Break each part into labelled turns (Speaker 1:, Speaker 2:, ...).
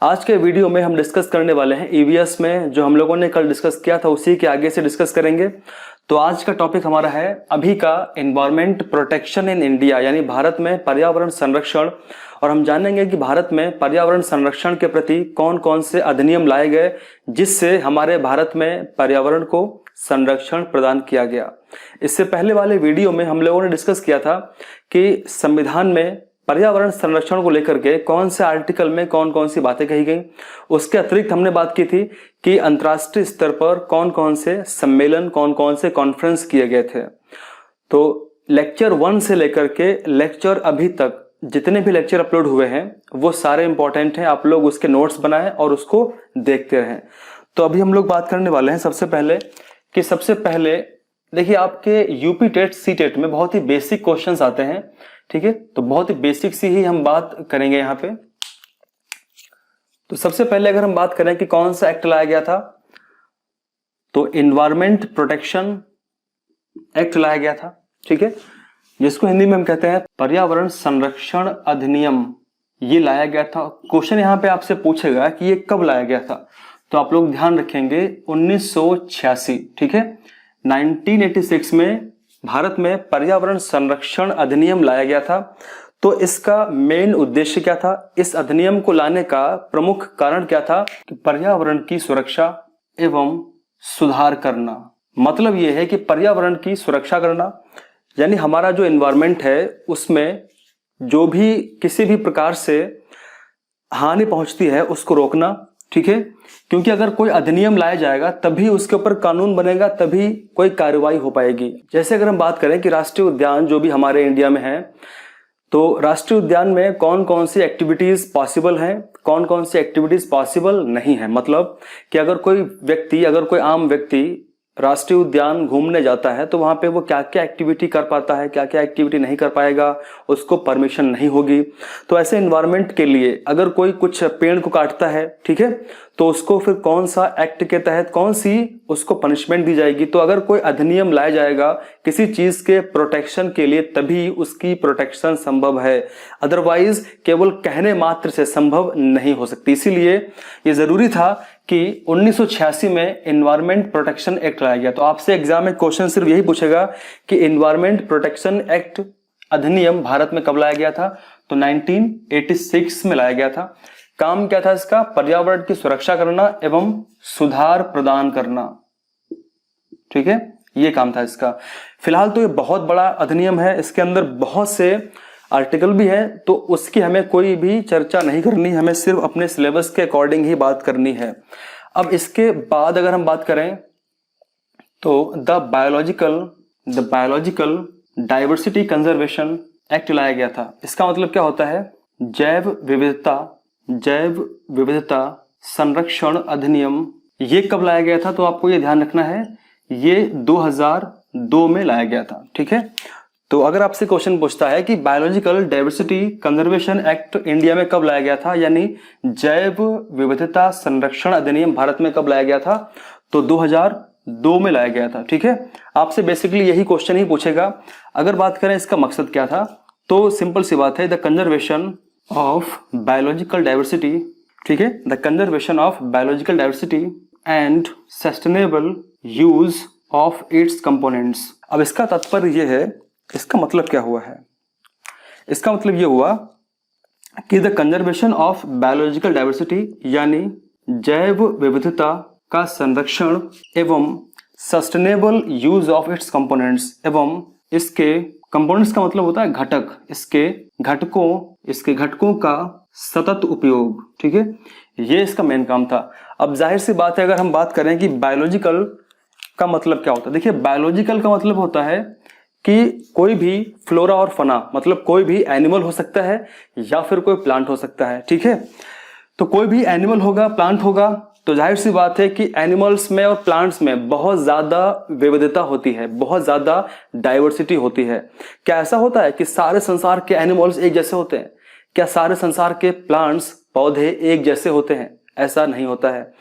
Speaker 1: आज के वीडियो में हम डिस्कस करने वाले हैं ईवीएस में जो हम लोगों ने कल डिस्कस किया था उसी के आगे से डिस्कस करेंगे। तो आज का टॉपिक हमारा है अभी का एनवायरमेंट प्रोटेक्शन इन इंडिया, यानी भारत में पर्यावरण संरक्षण। और हम जानेंगे कि भारत में पर्यावरण संरक्षण के प्रति कौन कौन से अधिनियम लाए गए जिससे हमारे भारत में पर्यावरण को संरक्षण प्रदान किया गया। इससे पहले वाले वीडियो में हम लोगों ने डिस्कस किया था कि संविधान में पर्यावरण संरक्षण को लेकर के कौन से आर्टिकल में कौन कौन सी बातें कही गई। उसके अतिरिक्त हमने बात की थी कि अंतर्राष्ट्रीय स्तर पर कौन कौन से सम्मेलन, कौन कौन से कॉन्फ्रेंस किए गए थे। तो लेक्चर 1 से लेकर के लेक्चर अभी तक जितने भी लेक्चर अपलोड हुए हैं वो सारे इंपॉर्टेंट हैं। आप लोग उसके नोट्स बनाएं और उसको देखते रहें। तो अभी हम लोग बात करने वाले हैं सबसे पहले देखिए, आपके यूपी टेट सी टेट में बहुत ही बेसिक क्वेश्चंस आते हैं, ठीक है। तो बहुत ही बेसिक सी ही हम बात करेंगे यहाँ पे। तो सबसे पहले अगर हम बात करें कि कौन सा एक्ट लाया गया था, तो एनवायरमेंट प्रोटेक्शन एक्ट लाया गया था, ठीक है, जिसको हिंदी में हम कहते हैं पर्यावरण संरक्षण अधिनियम। ये लाया गया था। क्वेश्चन यहाँ पे आपसे पूछेगा कि ये कब लाया गया था, तो आप लोग ध्यान रखेंगे 1986, ठीक है। 1986 में भारत में पर्यावरण संरक्षण अधिनियम लाया गया था। तो इसका मेन उद्देश्य क्या था, इस अधिनियम को लाने का प्रमुख कारण क्या था कि पर्यावरण की सुरक्षा एवं सुधार करना। मतलब यह है कि पर्यावरण की सुरक्षा करना, यानी हमारा जो एनवायरमेंट है उसमें जो भी किसी भी प्रकार से हानि पहुंचती है उसको रोकना, ठीक है। क्योंकि अगर कोई अधिनियम लाया जाएगा तभी उसके ऊपर कानून बनेगा, तभी कोई कार्रवाई हो पाएगी। जैसे अगर हम बात करें कि राष्ट्रीय उद्यान जो भी हमारे इंडिया में है, तो राष्ट्रीय उद्यान में कौन कौन सी एक्टिविटीज पॉसिबल हैं, कौन कौन सी एक्टिविटीज पॉसिबल नहीं है। मतलब कि अगर कोई आम व्यक्ति राष्ट्रीय उद्यान घूमने जाता है तो वहां पे वो क्या क्या एक्टिविटी कर पाता है, क्या क्या एक्टिविटी नहीं कर पाएगा, उसको परमिशन नहीं होगी। तो ऐसे एनवायरनमेंट के लिए अगर कोई कुछ पेड़ को काटता है, ठीक है, तो उसको फिर कौन सा एक्ट के तहत कौन सी उसको पनिशमेंट दी जाएगी। तो अगर कोई अधिनियम लाया जाएगा किसी चीज के प्रोटेक्शन के लिए तभी उसकी प्रोटेक्शन संभव है, अदरवाइज केवल कहने मात्र से संभव नहीं हो सकती। इसीलिए ये जरूरी था कि 1986 में एनवायरमेंट प्रोटेक्शन एक्ट लाया गया। तो आपसे एग्जाम में क्वेश्चन सिर्फ यही पूछेगा कि एनवायरमेंट प्रोटेक्शन एक्ट अधिनियम भारत में कब लाया गया था, तो 1986 में लाया गया था। काम क्या था इसका, पर्यावरण की सुरक्षा करना एवं सुधार प्रदान करना, ठीक है, ये काम था इसका। फिलहाल तो ये बहुत बड़ा अधिनियम है, इसके अंदर बहुत से आर्टिकल भी है, तो उसकी हमें कोई भी चर्चा नहीं करनी, हमें सिर्फ अपने सिलेबस के अकॉर्डिंग ही बात करनी है। अब इसके बाद अगर हम बात करें तो the biological diversity conservation act लाया गया था। इसका मतलब क्या होता है, जैव विविधता संरक्षण अधिनियम। ये कब लाया गया था, तो आपको ये ध्यान रखना है, ये 2002 में लाया गया था, ठीक है। तो अगर आपसे क्वेश्चन पूछता है कि biological diversity conservation act India में कब लाया गया था, यानी जैव विविधता संरक्षण अधिनियम भारत में कब लाया गया था, तो 2002 में लाया गया था, ठीक है। आपसे बेसिकली यही क्वेश्चन ही पूछेगा। अगर बात करें इसका मकसद क्या था, तो सिंपल सी बात है, the conservation of biological diversity, ठीक है, the conservation of biological diversity and sustainable use of its components. अब इसका तात्पर्य यह है, इसका मतलब क्या हुआ है, इसका मतलब यह हुआ कि the conservation of biological diversity यानी जैव विविधता का संरक्षण एवं sustainable use of its components, एवं इसके कंपोनेंट्स का मतलब होता है घटक, इसके घटकों का सतत उपयोग, ठीक है, ये इसका मेन काम था। अब जाहिर सी बात है, अगर हम बात करें कि बायोलॉजिकल का मतलब क्या होता है, देखिए बायोलॉजिकल का मतलब होता है कि कोई भी फ्लोरा और फना, मतलब कोई भी एनिमल हो सकता है या फिर कोई प्लांट हो सकता है, ठीक है। तो कोई भी एनिमल होगा, प्लांट होगा, तो जाहिर सी बात है कि एनिमल्स में और प्लांट्स में बहुत ज्यादा विविधता होती है, बहुत ज्यादा डाइवर्सिटी होती है। क्या ऐसा होता है कि सारे संसार के एनिमल्स एक जैसे होते हैं? क्या सारे संसार के प्लांट्स, पौधे एक जैसे होते हैं? ऐसा नहीं होता है।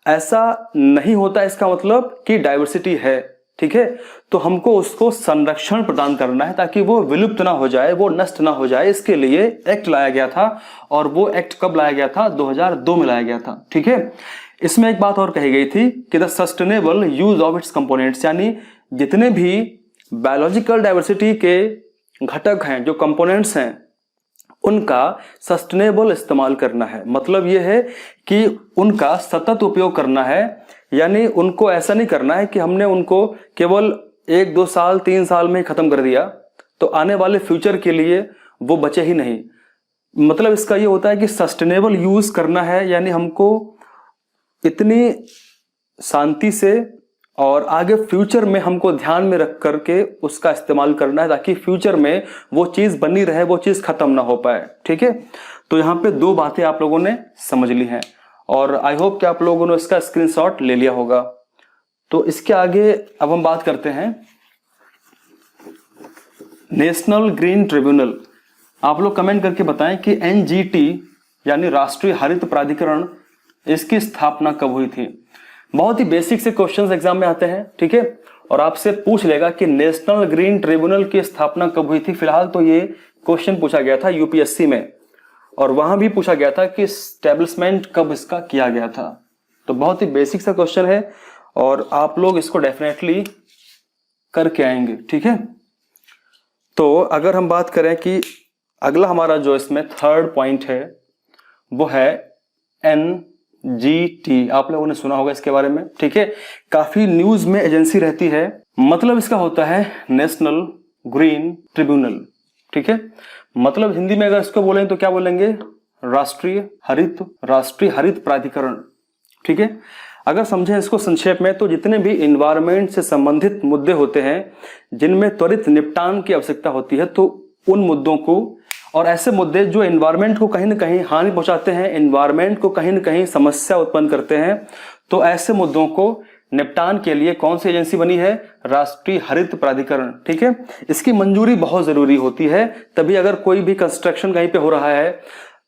Speaker 1: ऐसा नहीं होता, इसका मतलब कि डाइवर्सिटी है, ठीक है, तो हमको उसको संरक्षण प्रदान करना है ताकि वो विलुप्त ना हो जाए, वो नष्ट ना हो जाए। इसके लिए एक्ट लाया गया था, और वो एक्ट कब लाया गया था? 2002 में लाया गया था। ठीक है, इसमें एक बात और कही गई थी कि the sustainable use of its components, यानी जितने भी बायोलॉजिकल डाइवर्सिटी के घटक हैं, जो कंपोनेंट्स हैं, उनका सस्टेनेबल इस्तेमाल करना है। मतलब ये है कि उनका सतत उपयोग करना है, यानी उनको ऐसा नहीं करना है कि हमने उनको केवल 1-2 साल 3 साल में खत्म कर दिया तो आने वाले फ्यूचर के लिए वो बचे ही नहीं। मतलब इसका ये होता है कि सस्टेनेबल यूज करना है, यानी हमको इतनी शांति से और आगे फ्यूचर में हमको ध्यान में रख करके उसका इस्तेमाल करना है ताकि फ्यूचर में वो चीज बनी रहे, वो चीज खत्म ना हो पाए। ठीक है, तो यहाँ पे 2 बातें आप लोगों ने समझ ली हैं, और आई होप कि आप लोगों ने इसका स्क्रीनशॉट ले लिया होगा। तो इसके आगे अब हम बात करते हैं नेशनल ग्रीन ट्रिब्यूनल। आप लोग कमेंट करके बताएं कि एनजीटी यानी राष्ट्रीय हरित प्राधिकरण, इसकी स्थापना कब हुई थी। बहुत ही बेसिक से क्वेश्चंस एग्जाम में आते हैं। ठीक है, और आपसे पूछ लेगा कि नेशनल ग्रीन ट्रिब्यूनल की स्थापना कब हुई थी। फिलहाल तो ये क्वेश्चन पूछा गया था यूपीएससी में, और वहां भी पूछा गया था कि एस्टेब्लिशमेंट कब इसका किया गया था। तो बहुत ही बेसिक सा क्वेश्चन है और आप लोग इसको डेफिनेटली करके आएंगे। ठीक है, तो अगर हम बात करें कि अगला हमारा जो इसमें थर्ड पॉइंट है वो है एनजीटी। आप लोगों ने सुना होगा इसके बारे में। ठीक है, काफी न्यूज में एजेंसी रहती है। मतलब इसका होता है नेशनल ग्रीन ट्रिब्यूनल। ठीक है, मतलब हिंदी में अगर इसको बोलें तो क्या बोलेंगे? राष्ट्रीय हरित प्राधिकरण। ठीक है, अगर समझें इसको संक्षेप में तो जितने भी इन्वायरमेंट से संबंधित मुद्दे होते हैं जिनमें त्वरित निपटान की आवश्यकता होती है, तो उन मुद्दों को, और ऐसे मुद्दे जो एनवायरमेंट को कहीं ना कहीं हानि पहुंचाते हैं, एनवायरमेंट को कहीं ना कहीं समस्या उत्पन्न करते हैं, तो ऐसे मुद्दों को निपटान के लिए कौन सी एजेंसी बनी है? राष्ट्रीय हरित प्राधिकरण। ठीक है, इसकी मंजूरी बहुत जरूरी होती है, तभी अगर कोई भी कंस्ट्रक्शन कहीं पे हो रहा है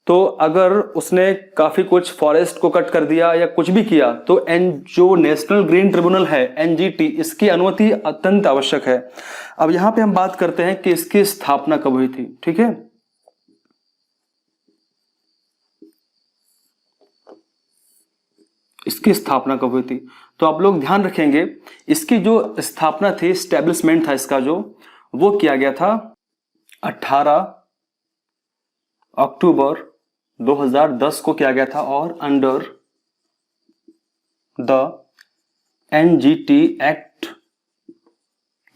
Speaker 1: तो अगर उसने काफी कुछ फॉरेस्ट को कट कर दिया या कुछ भी किया तो जो नेशनल ग्रीन ट्रिब्यूनल है एनजीटी, इसकी अनुमति अत्यंत आवश्यक है। अब यहां पे हम बात करते हैं कि इसकी स्थापना कब हुई थी। ठीक है, इसकी स्थापना कब हुई थी तो आप लोग ध्यान रखेंगे, इसकी जो स्थापना थी, एस्टेब्लिशमेंट था इसका जो, वो किया गया था 18 अक्टूबर 2010 को किया गया था, और अंडर द एनजीटी एक्ट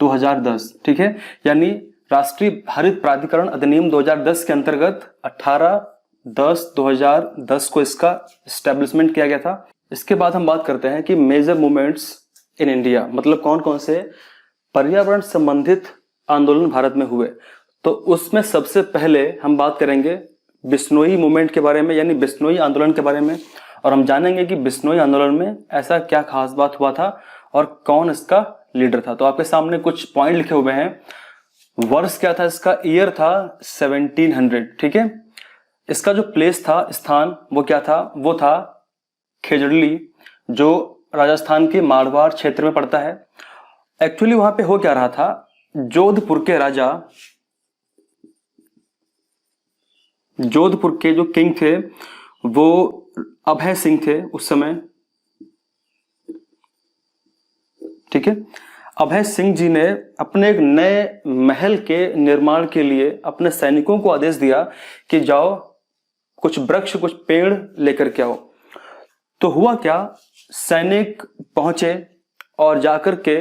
Speaker 1: 2010। ठीक है, यानी राष्ट्रीय हरित प्राधिकरण अधिनियम 2010 के अंतर्गत 18/10/2010 को इसका एस्टेब्लिशमेंट किया गया था। इसके बाद हम बात करते हैं कि मेजर मूवमेंट्स इन इंडिया, मतलब कौन कौन से पर्यावरण संबंधित आंदोलन भारत में हुए। तो उसमें सबसे पहले हम बात करेंगे बिश्नोई मूवमेंट के बारे में, यानी बिश्नोई आंदोलन के बारे में, और हम जानेंगे कि बिश्नोई आंदोलन में ऐसा क्या खास बात हुआ था और कौन इसका लीडर था। तो आपके सामने कुछ पॉइंट लिखे हुए हैं। वर्ष क्या था इसका? ईयर था 1700। ठीक है, इसका जो प्लेस था, स्थान, वो क्या था? वो था खेजड़ली, जो राजस्थान के मारवाड़ क्षेत्र में पड़ता है। एक्चुअली वहां पे हो क्या रहा था, जोधपुर के राजा, जोधपुर के जो किंग थे वो अभय सिंह थे उस समय। ठीक है, अभय सिंह जी ने अपने एक नए महल के निर्माण के लिए अपने सैनिकों को आदेश दिया कि जाओ कुछ वृक्ष, कुछ पेड़ लेकर के आओ। तो हुआ क्या, सैनिक पहुंचे और जाकर के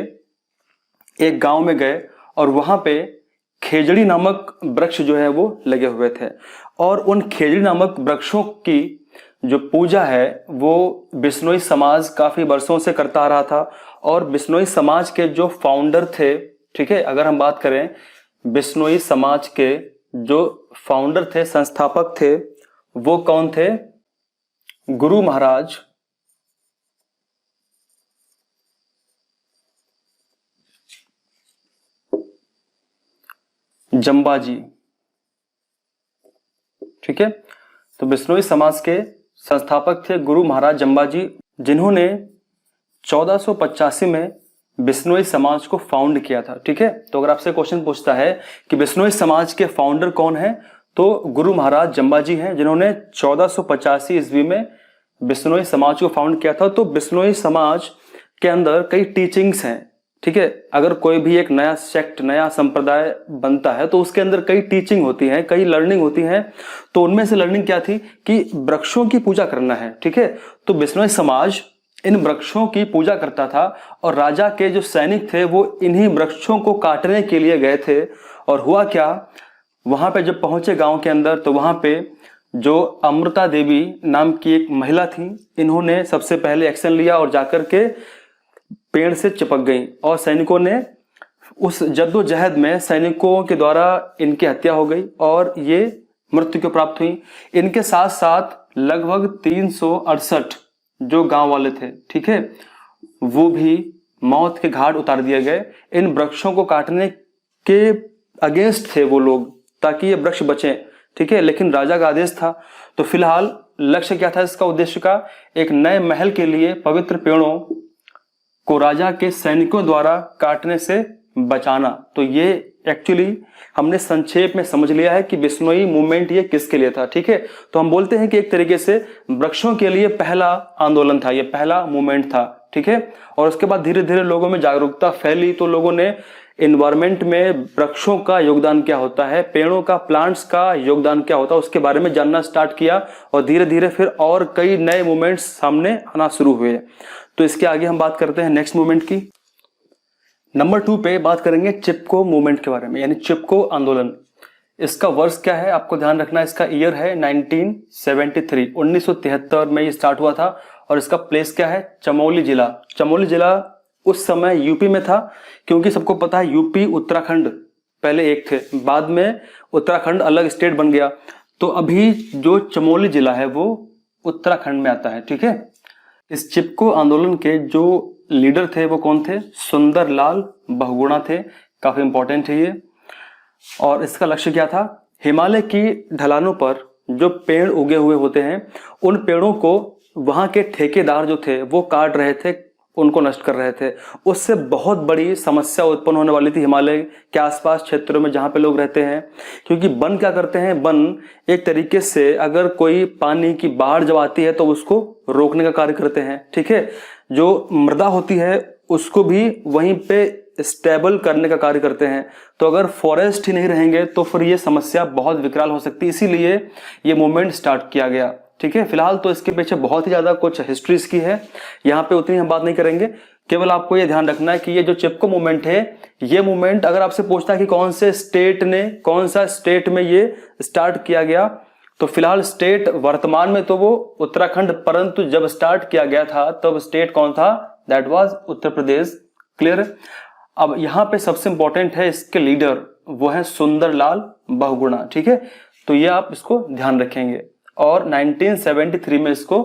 Speaker 1: एक गांव में गए और वहां पे खेजड़ी नामक वृक्ष जो है वो लगे हुए थे, और उन खेजड़ी नामक वृक्षों की जो पूजा है वो बिश्नोई समाज काफी वर्षों से करता आ रहा था। और बिश्नोई समाज के जो फाउंडर थे, ठीक है, अगर हम बात करें बिश्नोई समाज के जो फाउंडर थे, संस्थापक थे, वो कौन थे? गुरु महाराज जंबाजी। ठीक है, तो बिश्नोई समाज के संस्थापक थे गुरु महाराज जंबाजी, जिन्होंने 1485 में बिश्नोई समाज को फाउंड किया था। ठीक है, तो अगर आपसे क्वेश्चन पूछता है कि बिश्नोई समाज के फाउंडर कौन है, तो गुरु महाराज जम्बा जी हैं, जिन्होंने 1485 ईस्वी में बिश्नोई समाज को फाउंड किया था। तो बिश्नोई समाज के अंदर कई टीचिंग्स हैं। ठीक है, अगर कोई भी एक नया सेक्ट, नया संप्रदाय बनता है तो उसके अंदर कई टीचिंग होती हैं, कई लर्निंग होती हैं। तो उनमें से लर्निंग क्या थी कि वृक्षों की पूजा करना है। ठीक है, तो बिश्नोई समाज इन वृक्षों की पूजा करता था और राजा के जो सैनिक थे वो इन्हीं वृक्षों को काटने के लिए गए थे। और हुआ क्या, वहां पे जब पहुंचे गांव के अंदर तो वहां पे जो अमृता देवी नाम की एक महिला थी, इन्होंने सबसे पहले एक्शन लिया और जाकर के पेड़ से चिपक गई और सैनिकों ने उस जद्दोजहद में सैनिकों के द्वारा इनकी हत्या हो गई और ये मृत्यु को प्राप्त हुई। इनके साथ साथ लगभग 368 जो गांव वाले थे, ठीक है, वो भी मौत के घाट उतार दिए गए। इन वृक्षों को काटने के अगेंस्ट थे वो लोग, ताकि ये वृक्ष बचें। ठीक है, लेकिन राजा का आदेश था। तो फिलहाल लक्ष्य क्या था इसका, उद्देश्य का, एक नए महल के लिए पवित्र पेड़ों को राजा के सैनिकों द्वारा काटने से बचाना। तो ये एक्चुअली हमने संक्षेप में समझ लिया है कि बिश्नोई मूवमेंट ये किसके लिए था। ठीक है, तो हम बोलते हैं कि एक तरीके से वृक्षों के लिए पहला आंदोलन था, ये पहला मूवमेंट था। ठीक है, और उसके बाद धीरे धीरे लोगों में जागरूकता फैली, तो लोगों ने एनवायरमेंट में वृक्षों का योगदान क्या होता है, पेड़ों का, प्लांट्स का योगदान क्या होता है, उसके बारे में जानना स्टार्ट किया और धीरे धीरे फिर और कई नए मूवमेंट्स सामने आना शुरू हुए। तो इसके आगे हम बात करते हैं नेक्स्ट मूवमेंट की। नंबर 2 पे बात करेंगे चिपको मूवमेंट के बारे में, यानी चिपको आंदोलन। इसका वर्ष क्या है आपको ध्यान रखना है, इसका ईयर है 1973, 1973 में ये स्टार्ट हुआ था। और इसका प्लेस क्या है, चमोली जिला। चमोली जिला उस समय यूपी में था, क्योंकि सबको पता है यूपी उत्तराखंड पहले एक थे, बाद में उत्तराखंड अलग स्टेट बन गया। तो अभी जो चमोली जिला है वो उत्तराखंड में आता है। ठीक है, इस चिपको आंदोलन के जो लीडर थे वो कौन थे, सुंदरलाल बहुगुणा थे। काफी इंपॉर्टेंट है ये। और इसका लक्ष्य क्या था, हिमालय की ढलानों पर जो पेड़ उगे हुए होते हैं, उन पेड़ों को वहां के ठेकेदार जो थे वो काट रहे थे, उनको नष्ट कर रहे थे। उससे बहुत बड़ी समस्या उत्पन्न होने वाली थी हिमालय के आसपास क्षेत्रों में जहां पे लोग रहते हैं। क्योंकि वन क्या करते हैं, वन एक तरीके से अगर कोई पानी की बाढ़ जब आती है तो उसको रोकने का कार्य करते हैं। ठीक है, जो मृदा होती है उसको भी वहीं पे स्टेबल करने का कार्य करते हैं। तो अगर फॉरेस्ट ही नहीं रहेंगे तो फिर ये समस्या बहुत विकराल हो सकती है, इसीलिए ये मूवमेंट स्टार्ट किया गया। ठीक है, फिलहाल तो इसके पीछे बहुत ही ज्यादा कुछ हिस्ट्री इसकी है, यहाँ पे उतनी हम बात नहीं करेंगे। केवल आपको ये ध्यान रखना है कि ये जो चिपको मूवमेंट है, ये मूवमेंट अगर आपसे पूछता है कि कौन से स्टेट ने, कौन सा स्टेट में ये स्टार्ट किया गया, तो फिलहाल स्टेट वर्तमान में तो वो उत्तराखंड, परंतु जब स्टार्ट किया गया था तब स्टेट कौन था, that was Uttar Pradesh. Clear. अब यहाँ पे सबसे इंपॉर्टेंट है इसके लीडर, वो है सुंदरलाल बहुगुणा। ठीक है, तो ये आप इसको ध्यान रखेंगे। और 1973 में इसको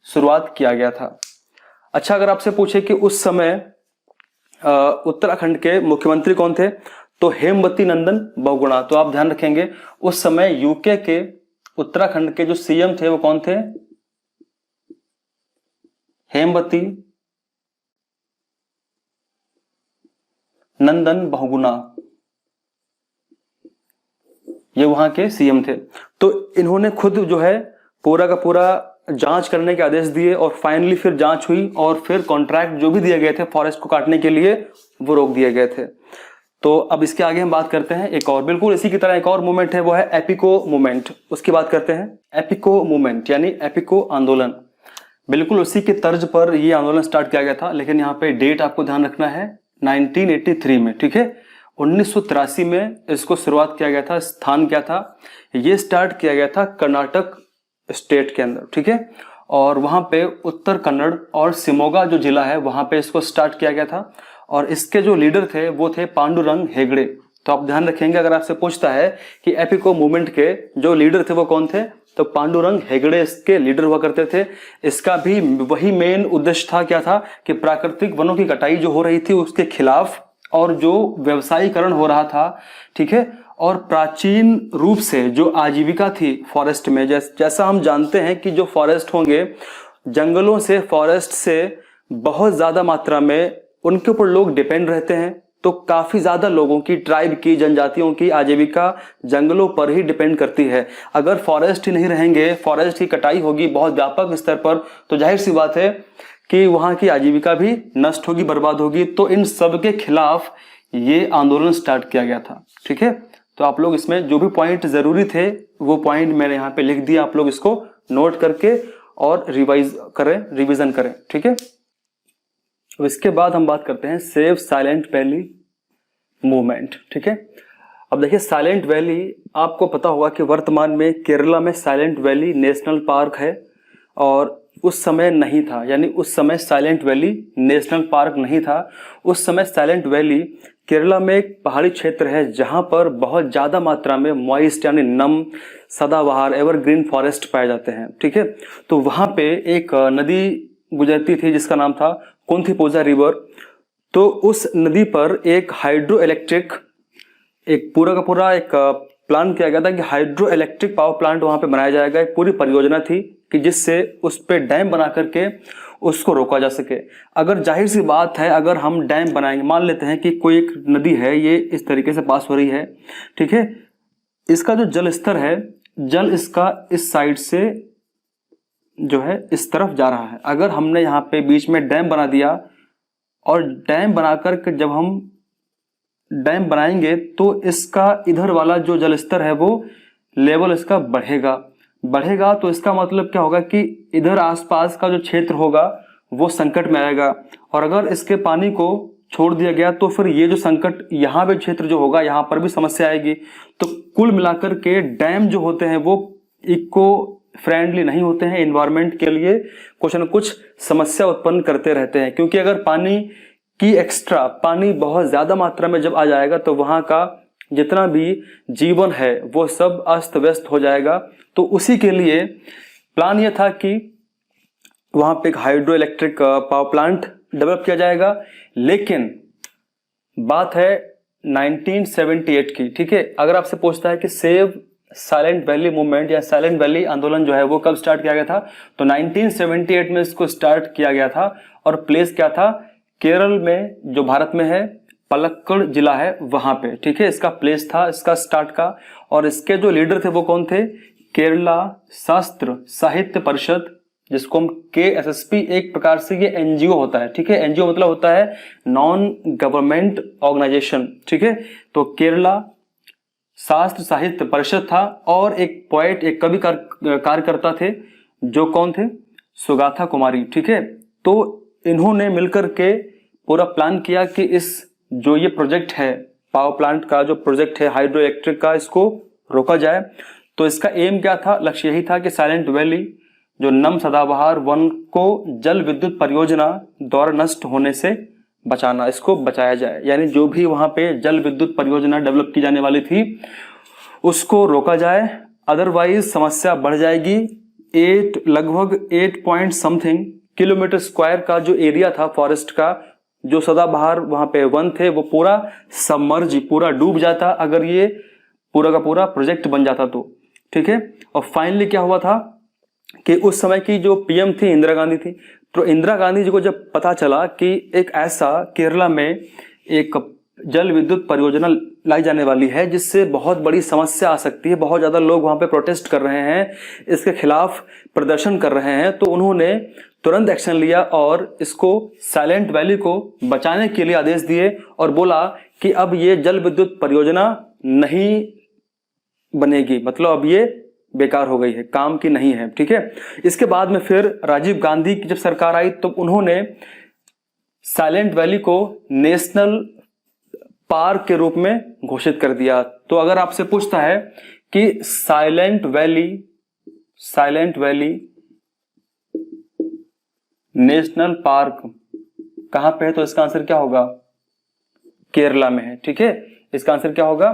Speaker 1: शुरुआत किया गया था। अच्छा, अगर आपसे पूछे कि उस समय उत्तराखंड के मुख्यमंत्री कौन थे, तो हेमवती नंदन बहुगुणा। तो आप ध्यान रखेंगे उस समय यूके के उत्तराखंड के जो सीएम थे वो कौन थे, हेमवती नंदन बहुगुणा, ये वहां के सीएम थे। तो इन्होंने खुद जो है पूरा का पूरा जांच करने के आदेश दिए और फाइनली फिर जांच हुई और फिर कॉन्ट्रैक्ट जो भी दिए गए थे फॉरेस्ट को काटने के लिए वो रोक दिए गए थे। तो अब इसके आगे हम बात करते हैं एक और, बिल्कुल इसी की तरह एक और मूवमेंट है, वो है एपिको मूवमेंट। उसकी बात करते हैं। एपिको मूवमेंट यानी एपिको आंदोलन, बिल्कुल उसी के तर्ज पर ये आंदोलन स्टार्ट किया गया था, लेकिन यहाँ पे डेट आपको ध्यान रखना है 1983 में। ठीक है, 1983 में इसको शुरुआत किया गया था। स्थान क्या था, ये स्टार्ट किया गया था कर्नाटक स्टेट के अंदर। ठीक है, और वहां पे उत्तर कन्नड़ और शिमोगा जो जिला है वहां पे इसको स्टार्ट किया गया था। और इसके जो लीडर थे वो थे पांडुरंग हेगड़े। तो आप ध्यान रखेंगे, अगर आपसे पूछता है कि एपिको मूवमेंट के जो लीडर थे वो कौन थे, तो पांडुरंग हेगड़े इसके लीडर हुआ करते थे। इसका भी वही मेन उद्देश्य था, क्या था कि प्राकृतिक वनों की कटाई जो हो रही थी उसके खिलाफ और जो व्यवसायीकरण हो रहा था। ठीक है, और प्राचीन रूप से जो आजीविका थी फॉरेस्ट में, जैसा हम जानते हैं कि जो फॉरेस्ट होंगे, जंगलों से, फॉरेस्ट से बहुत ज्यादा मात्रा में उनके ऊपर लोग डिपेंड रहते हैं, तो काफी ज्यादा लोगों की, ट्राइब की, जनजातियों की आजीविका जंगलों पर ही डिपेंड करती है। अगर फॉरेस्ट ही नहीं रहेंगे, फॉरेस्ट की कटाई होगी बहुत व्यापक स्तर पर, तो जाहिर सी बात है कि वहां की आजीविका भी नष्ट होगी, बर्बाद होगी। तो इन सब के खिलाफ ये आंदोलन स्टार्ट किया गया था। ठीक है, तो आप लोग इसमें जो भी पॉइंट जरूरी थे वो पॉइंट मैंने यहाँ पे लिख दिया, आप लोग इसको नोट करके और रिवीजन करें। ठीक है, तो इसके बाद हम बात करते हैं सेव साइलेंट वैली मूवमेंट। ठीक है, अब देखिए साइलेंट वैली, आपको पता होगा कि वर्तमान में केरला में साइलेंट वैली नेशनल पार्क है, और उस समय नहीं था, यानी उस समय साइलेंट वैली नेशनल पार्क नहीं था। उस समय साइलेंट वैली केरला में एक पहाड़ी क्षेत्र है जहां पर बहुत ज्यादा मात्रा में मॉइस्ट यानी नम, सदाबहार, एवरग्रीन फॉरेस्ट पाए जाते हैं। ठीक है, तो वहां पे एक नदी गुजरती थी जिसका नाम था कुंथिपुजा रिवर। तो उस नदी पर एक हाइड्रो इलेक्ट्रिक, एक पूरा का पूरा एक प्लान किया गया था कि हाइड्रो इलेक्ट्रिक पावर प्लांट वहां पे बनाया जाएगा। एक पूरी परियोजना थी कि जिससे उस पे डैम बना करके उसको रोका जा सके। अगर जाहिर सी बात है, अगर हम डैम बनाएंगे, मान लेते हैं कि कोई एक नदी है, ये इस तरीके से पास हो रही है, ठीक है, इसका जो जल स्तर है, जल इसका इस साइड से जो है इस तरफ जा रहा है। अगर हमने यहाँ पे बीच में डैम बना दिया, और डैम बनाकर के जब हम डैम बनाएंगे तो इसका इधर वाला जो जल स्तर है वो लेवल इसका बढ़ेगा। तो इसका मतलब क्या होगा कि इधर आसपास का जो क्षेत्र होगा वो संकट में आएगा, और अगर इसके पानी को छोड़ दिया गया तो फिर ये जो संकट यहाँ पे क्षेत्र जो होगा यहाँ पर भी समस्या आएगी। तो कुल मिलाकर के डैम जो होते हैं वो इको फ्रेंडली नहीं होते हैं, एनवायरनमेंट के लिए कुछ न कुछ समस्या उत्पन्न करते रहते हैं। क्योंकि अगर पानी बहुत ज्यादा मात्रा में जब आ जाएगा तो वहां का जितना भी जीवन है वो सब अस्त व्यस्त हो जाएगा। तो उसी के लिए प्लान ये था कि वहां पे एक hydro electric power plant develop किया जाएगा। लेकिन बात है 1978 की। ठीक है, अगर आपसे पूछता है कि सेव साइलेंट वैली मूवमेंट या साइलेंट वैली आंदोलन जो है वो कब स्टार्ट किया गया था, तो 1978 में इसको स्टार्ट किया गया था। और प्लेस क्या था, केरल में, जो भारत में है, पलक्कड़ जिला है वहां पे। ठीक है, इसका प्लेस था इसका स्टार्ट का। और इसके जो लीडर थे वो कौन थे, केरला शास्त्र साहित्य परिषद, जिसको हम KSSP, एक प्रकार से ये NGO होता है। ठीक है, NGO मतलब होता है नॉन गवर्नमेंट ऑर्गेनाइजेशन। ठीक है, तो केरला शास्त्र साहित्य परिषद था, और एक पोएट, एक कवि कार्यकर्ता थे जो कौन थे, सुगाथा कुमारी। ठीक है, तो इन्होंने मिलकर के पूरा प्लान किया कि इस जो ये प्रोजेक्ट है, पावर प्लांट का जो प्रोजेक्ट है हाइड्रो इलेक्ट्रिक का, इसको रोका जाए। तो इसका एम क्या था, लक्ष्य यही था कि साइलेंट वैली जो नम सदाबहार वन को जल विद्युत परियोजना द्वारा नष्ट होने से बचाना, इसको बचाया जाए। यानी जो भी वहां पे जल विद्युत परियोजना डेवलप की जाने वाली थी उसको रोका जाए, अदरवाइज समस्या बढ़ जाएगी। लगभग 8 पॉइंट समथिंग किलोमीटर स्क्वायर का जो एरिया था फॉरेस्ट का, जो सदाबहार वहां पे वन थे, वो पूरा सबमर्ज, पूरा डूब जाता अगर ये पूरा का पूरा प्रोजेक्ट बन जाता तो। ठीक है, और फाइनली क्या हुआ था कि उस समय की जो PM थी इंदिरा गांधी थी। तो इंदिरा गांधी जी को जब पता चला कि एक ऐसा केरला में एक जल विद्युत परियोजना लाई जाने वाली है जिससे बहुत बड़ी समस्या आ सकती है, बहुत ज्यादा लोग वहां पे प्रोटेस्ट कर रहे हैं, इसके खिलाफ प्रदर्शन कर रहे हैं, तो उन्होंने तुरंत एक्शन लिया और इसको साइलेंट वैली को बचाने के लिए आदेश दिए, और बोला कि अब ये जल विद्युत परियोजना नहीं बनेगी, मतलब अब ये बेकार हो गई है, काम की नहीं है। ठीक है, इसके बाद में फिर राजीव गांधी की जब सरकार आई तो उन्होंने साइलेंट वैली को नेशनल पार्क के रूप में घोषित कर दिया। तो अगर आपसे पूछता है कि साइलेंट वैली नेशनल पार्क कहां पे है, तो इसका आंसर क्या होगा, केरला में है। ठीक है, इसका आंसर क्या होगा,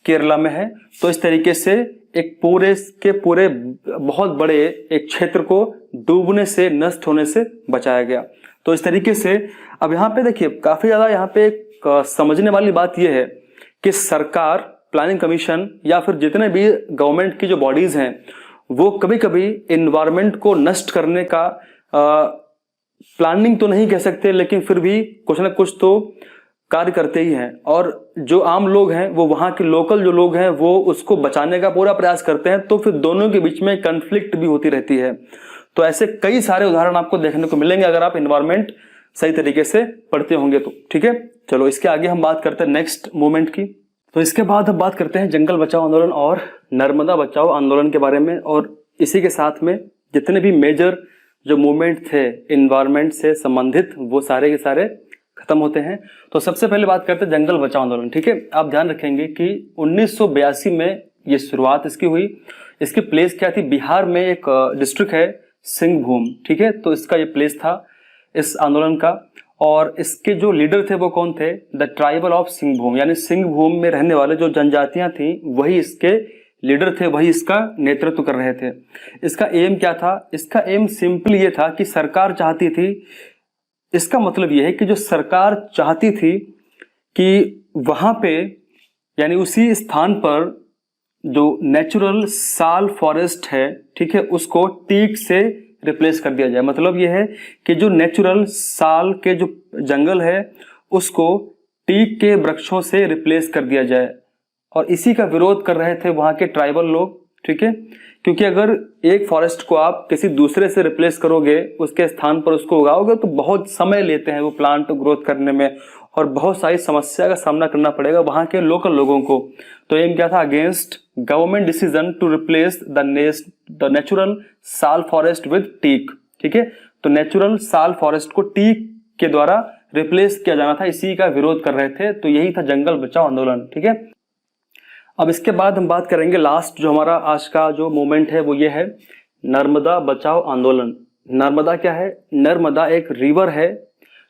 Speaker 1: केरला में है। तो इस तरीके से एक पूरे के पूरे बहुत बड़े एक क्षेत्र को डूबने से, नष्ट होने से बचाया गया। तो इस तरीके से अब यहाँ पे देखिए काफी ज्यादा यहाँ पे समझने वाली बात यह है कि सरकार, प्लानिंग कमीशन या फिर जितने भी गवर्नमेंट की जो बॉडीज हैं वो कभी कभी एनवायरनमेंट को नष्ट करने का प्लानिंग तो नहीं कह सकते, लेकिन फिर भी कुछ ना कुछ तो कार्य करते ही हैं। और जो आम लोग हैं, वो वहाँ के लोकल जो लोग हैं, वो उसको बचाने का पूरा प्रयास करते हैं। तो फिर दोनों के बीच में कन्फ्लिक्ट भी होती रहती है। तो ऐसे कई सारे उदाहरण आपको देखने को मिलेंगे अगर आप एनवायरमेंट सही तरीके से पढ़ते होंगे तो। ठीक है, चलो इसके आगे हम बात करते हैं नेक्स्ट मूवमेंट की। तो इसके बाद हम बात करते हैं जंगल बचाओ आंदोलन और नर्मदा बचाओ आंदोलन के बारे में। और इसी के साथ में जितने भी मेजर जो मूवमेंट थे एनवायरमेंट से संबंधित, वो सारे के सारे खत्म होते हैं। तो सबसे पहले बात करते हैं जंगल बचाओ आंदोलन। ठीक है, आप ध्यान रखेंगे कि 1982 में ये शुरुआत इसकी हुई। इसकी प्लेस क्या थी? बिहार में एक डिस्ट्रिक्ट है सिंहभूम। ठीक है, तो इसका ये प्लेस था इस आंदोलन का। और इसके जो लीडर थे वो कौन थे? द ट्राइबल ऑफ सिंहभूम, यानी सिंहभूम में रहने वाले जो जनजातियां थी वही इसके लीडर थे, वही इसका नेतृत्व कर रहे थे। इसका एम क्या था? इसका एम सिंपल ये था कि सरकार चाहती थी, इसका मतलब ये है कि जो सरकार चाहती थी कि वहां पे यानी उसी स्थान पर जो नेचुरल साल फॉरेस्ट है, ठीक है, उसको टीक से रिप्लेस कर दिया जाए। मतलब यह है कि जो नेचुरल साल के जो जंगल है उसको टीक के वृक्षों से रिप्लेस कर दिया जाए। और इसी का विरोध कर रहे थे वहां के ट्राइबल लोग। ठीक है, क्योंकि अगर एक फॉरेस्ट को आप किसी दूसरे से रिप्लेस करोगे, उसके स्थान पर उसको उगाओगे, तो बहुत समय लेते हैं वो प्लांट ग्रोथ करने में और बहुत सारी समस्या का सामना करना पड़ेगा वहां के लोकल लोगों को। तो एम क्या था? Against government decision to replace the natural sal forest with teak. ठीक है, तो नेचुरल साल फॉरेस्ट को टीक के द्वारा रिप्लेस किया जाना था, इसी का विरोध कर रहे थे। तो यही था जंगल बचाओ आंदोलन। ठीक है, अब इसके बाद हम बात करेंगे लास्ट जो हमारा आज का जो मूवमेंट है वो ये है नर्मदा बचाओ आंदोलन। नर्मदा क्या है? नर्मदा एक रिवर है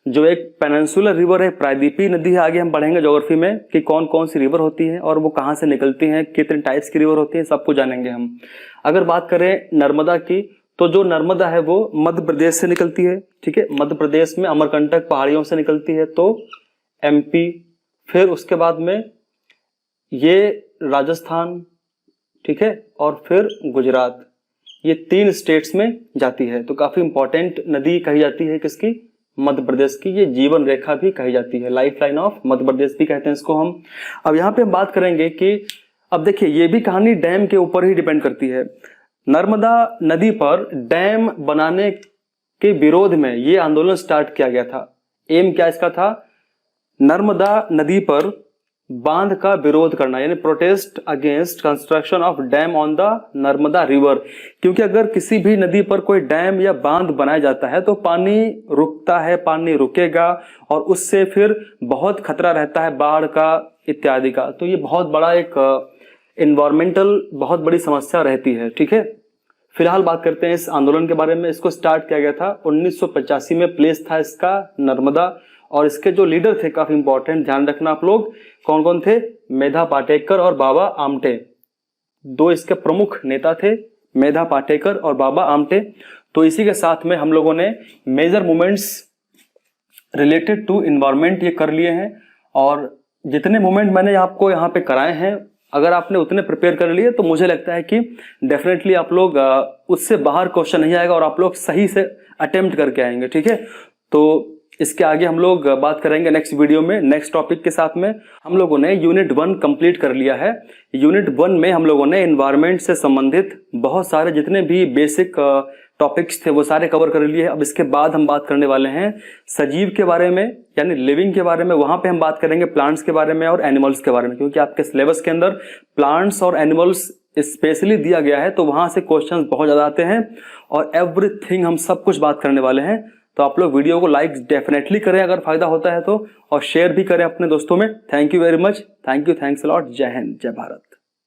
Speaker 1: जो एक पेनिनसुलर रिवर है, प्रायद्वीपीय नदी है। आगे हम पढ़ेंगे ज्योग्राफी में कि कौन कौन सी रिवर होती है और वो कहाँ से निकलती हैं, कितने टाइप्स की रिवर होती है, सबको जानेंगे हम। अगर बात करें नर्मदा की, तो जो नर्मदा है वो मध्य प्रदेश से निकलती है। ठीक है, मध्य प्रदेश में अमरकंटक पहाड़ियों से निकलती है, तो एमपी, फिर उसके बाद में ये राजस्थान, ठीक है, और फिर गुजरात, ये 3 स्टेट्स में जाती है। तो काफी इंपॉर्टेंट नदी कही जाती है किसकी? मध्य प्रदेश की। ये जीवन रेखा भी कही जाती है, life line of Madhya Pradesh भी कहते हैं इसको हम। अब यहाँ पे हम बात करेंगे कि अब देखिए ये भी कहानी डैम के ऊपर ही डिपेंड करती है। नर्मदा नदी पर डैम बनाने के विरोध में ये आंदोलन स्टार्ट किया गया था। एम क्या इसका था? नर्मदा नदी पर बांध का विरोध करना, यानी protest against construction of dam on the Narmada river. क्योंकि अगर किसी भी नदी पर कोई डैम या बांध बनाया जाता है तो पानी रुकता है, पानी रुकेगा और उससे फिर बहुत खतरा रहता है बाढ़ का इत्यादि का। तो ये बहुत बड़ा एक एनवायरमेंटल बहुत बड़ी समस्या रहती है। ठीक है, फिलहाल बात करते हैं इस आंदोलन के बारे में। इसको स्टार्ट किया गया था 1985 में, प्लेस था इसका नर्मदा। और इसके जो लीडर थे काफी इंपॉर्टेंट, ध्यान रखना आप लोग, कौन कौन थे? मेधा पाटेकर और बाबा आमटे, 2 इसके प्रमुख नेता थे, मेधा पाटेकर और बाबा आमटे। तो इसी के साथ में हम लोगों ने major movements related to environment ये कर लिए हैं। और जितने मूवमेंट मैंने आपको यहाँ पे कराए हैं, अगर आपने उतने प्रिपेयर कर लिए तो मुझे लगता है कि डेफिनेटली आप लोग उससे बाहर क्वेश्चन नहीं आएगा और आप लोग सही से अटेम्प्ट करके आएंगे। ठीक है, तो इसके आगे हम लोग बात करेंगे नेक्स्ट वीडियो में नेक्स्ट टॉपिक के साथ में। हम लोगों ने यूनिट 1 कंप्लीट कर लिया है। यूनिट 1 में हम लोगों ने एनवायरमेंट से संबंधित बहुत सारे जितने भी बेसिक टॉपिक्स थे वो सारे कवर कर लिए। अब इसके बाद हम बात करने वाले हैं सजीव के बारे में, यानी लिविंग के बारे में। वहां पे हम बात करेंगे प्लांट्स के बारे में और एनिमल्स के बारे में, क्योंकि आपके सिलेबस के अंदर प्लांट्स और एनिमल्स स्पेशली दिया गया है, तो वहां से क्वेश्चंस बहुत ज्यादा आते हैं और एवरीथिंग हम सब कुछ बात करने वाले हैं। तो आप लोग वीडियो को लाइक डेफिनेटली करें अगर फायदा होता है तो, और शेयर भी करें अपने दोस्तों में। Thank you very much, thank you, thanks a lot. जय हिंद, जय भारत।